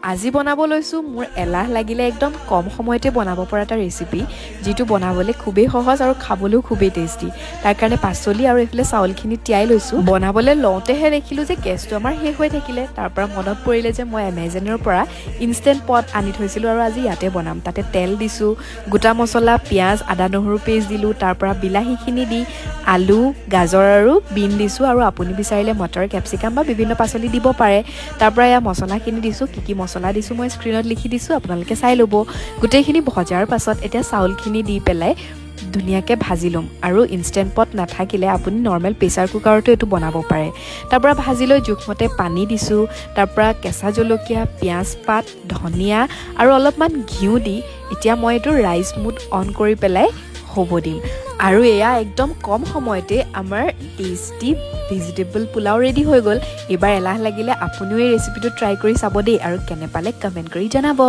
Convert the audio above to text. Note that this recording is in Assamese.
আজি বনাব লৈছোঁ মোৰ এলাহ লাগিলে একদম কম সময়তে বনাব পৰা এটা ৰেচিপি যিটো বনাবলৈ খুবেই সহজ আৰু খাবলৈও খুবেই টেষ্টি তাৰ কাৰণে পাচলি আৰু এইফালে চাউলখিনি তিয়াই লৈছোঁ বনাবলৈ লওঁতেহে দেখিলোঁ যে গেছটো আমাৰ শেষ হৈ থাকিলে তাৰ পৰা মনত পৰিলে যে মই এমেজনৰ পৰা ইনষ্টেণ্ট পট আনি থৈছিলোঁ আৰু আজি ইয়াতে বনাম তাতে তেল দিছোঁ গোটা মছলা পিঁয়াজ আদা নহৰু পেষ্ট দিলোঁ তাৰ পৰা বিলাহীখিনি দি আলু গাজৰ আৰু বিন দিছোঁ আৰু আপুনি বিচাৰিলে মটৰ কেপচিকাম বা বিভিন্ন পাচলি দিব পাৰে তাৰ পৰা এয়া মছলাখিনি দিছোঁ কি মছলা দিছোঁ মই স্ক্ৰীনত লিখি দিছোঁ আপোনালোকে চাই ল'ব গোটেইখিনি ভজাৰ পাছত এতিয়া চাউলখিনি দি পেলাই ধুনীয়াকৈ ভাজি ল'ম আৰু ইনষ্টেণ্ট পট নাথাকিলে আপুনি নৰ্মেল প্ৰেছাৰ কুকাৰতো এইটো বনাব পাৰে তাৰ পৰা ভাজি লৈ জোখমতে পানী দিছোঁ তাৰ পৰা কেঁচা জলকীয়া পিঁয়াজ পাত ধনিয়া আৰু অলপমান ঘিউ দি এতিয়া মই এইটো ৰাইচ মুড অন কৰি পেলাই হ'ব দিম আৰু এয়া একদম কম সময়তে আমাৰ টেষ্টি ভেজিটেবল পোলাও ৰেডি হৈ গ'ল এইবাৰ এলাহ লাগিলে আপুনিও এই ৰেচিপিটো ট্ৰাই কৰি চাব দেই আৰু কেনে পালে কমেণ্ট কৰি জনাব